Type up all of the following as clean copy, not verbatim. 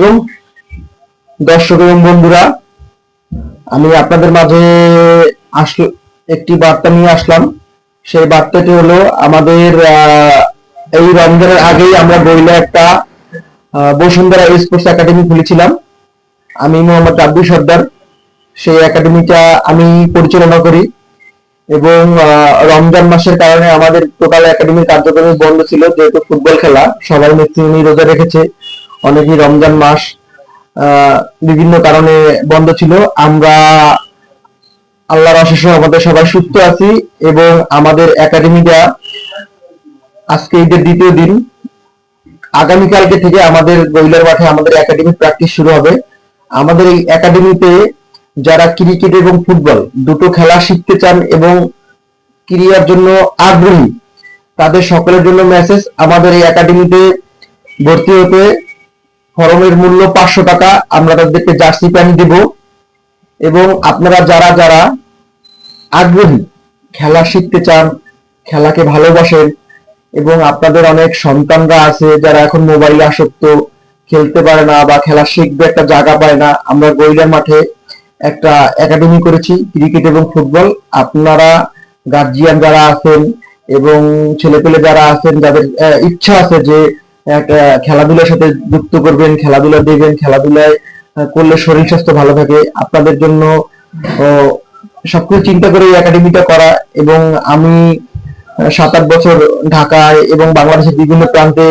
এবং দর্শক এবং বন্ধুরা, আমি আপনাদের মাঝে একটি বার্তা নিয়ে আসলাম। সেই বার্তাটি হলো, আমাদের এই রমজানের আগেই আমরা বইলে একটা বসুন্ধরা স্পোর্টস একাডেমি খুলেছিলাম। আমি মোহাম্মদ রাব্বি সর্দার, সেই একাডেমিটা আমি পরিচালনা করি। এবং রমজান মাসের কারণে আমাদের টোটাল একাডেমির কার্যক্রম বন্ধ ছিল, যেহেতু ফুটবল খেলা, সবাই ম্যাক্সিমামই রোজা রেখেছে, অনেকেই রমজান মাস বিভিন্ন কারণে বন্ধ ছিল। আমরা আল্লাহর অশেষ রহমতে সবাই সুস্থ আছি এবং আমাদের একাডেমিটা আজকে ঈদের দ্বিতীয় দিন। আগামীকালকে থেকে আমাদের বইলার মাঠে আমাদের একাডেমি প্র্যাকটিস শুরু হবে। আমাদের এই একাডেমিতে যারা ক্রিকেট এবং ফুটবল দুটো খেলা শিখতে চান এবং ক্রীড়ার জন্য আগ্রহী, তাদের সকলের জন্য মেসেজ, আমাদের এই একাডেমিতে ভর্তি হতে ফরমের মূল্য 500 টাকা। আমরা তাদেরকে জার্সি প্যান্ট দেব। এবং আপনারা যারা যারা আগ্রহী, খেলা শিখতে চান, খেলাকে ভালোবাসেন এবং আপনাদের অনেক সন্তানরা আছে যারা এখন মোবাইলে আসক্ত, খেলতে পারে না বা খেলা শিখবে একটা জায়গা পায় না, আমরা গইলার মাঠে একটা একাডেমি করেছি ক্রিকেট এবং ফুটবল। আপনারা গার্জিয়ান যারা আছেন এবং ছেলেপেলে যারা আছেন, যাদের ইচ্ছা আছে যে খেলাধুলার সাথে যুক্ত করবেন, খেলাধুলা দেখবেন, খেলাধুলায় করলে শরীর স্বাস্থ্য ভালো থাকে, আপনাদের জন্য সবকিছু চিন্তা করে এই একাডেমিটা করা। এবং আমি 7-8 বছর ঢাকায় এবং বাংলাদেশের বিভিন্ন প্রান্তে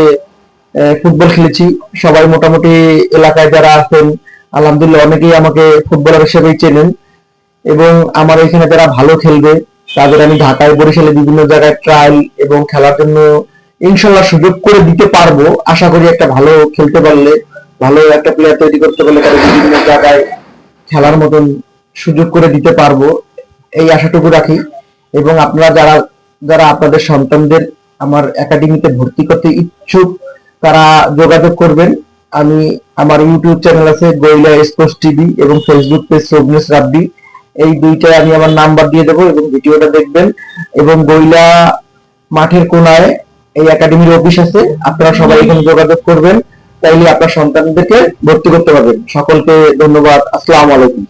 ফুটবল খেলেছি। সবাই মোটামুটি এলাকায় যারা আছেন, আলহামদুলিল্লাহ অনেকেই আমাকে ফুটবলার হিসেবেই চেনেন। এবং আমার এখানে যারা ভালো খেলবে তাদের আমি ঢাকায়, বরিশালে বিভিন্ন জায়গায় ট্রায়াল এবং খেলার জন্য ইনশাল্লাহ সুযোগ করে দিতে পারবো। আশা করি একটা ভালো খেলতে পারলে, ভালো একটা প্লেয়ার তৈরি করতে পারলে তাদের বিভিন্ন জায়গায় খেলার মতন সুযোগ করে দিতে পারবো, এই আশাটুকু রাখি। এবং আপনারা যারা যারা আপনাদের সন্তানদের আমার একাডেমিতে ভর্তি করতে ইচ্ছুক, তারা যোগাযোগ করবেন। আমি আমার ইউটিউব চ্যানেল আছে গইলা স্পোর্টস টিভি এবং ফেসবুক পেজ সোবনেস রাব্বি, এই দুইটায় আমি আমার নাম্বার দিয়ে দেবো এবং ভিডিওটা দেখবেন। এবং গইলা মাঠের কোনায় এই একাডেমির অফিস আছে, আপনারা সবাই এখানে যোগাযোগ করবেন, তাইলে আপনার সন্তানদেরকে ভর্তি করতে পারবেন। সকলকে ধন্যবাদ। আসসালামু আলাইকুম।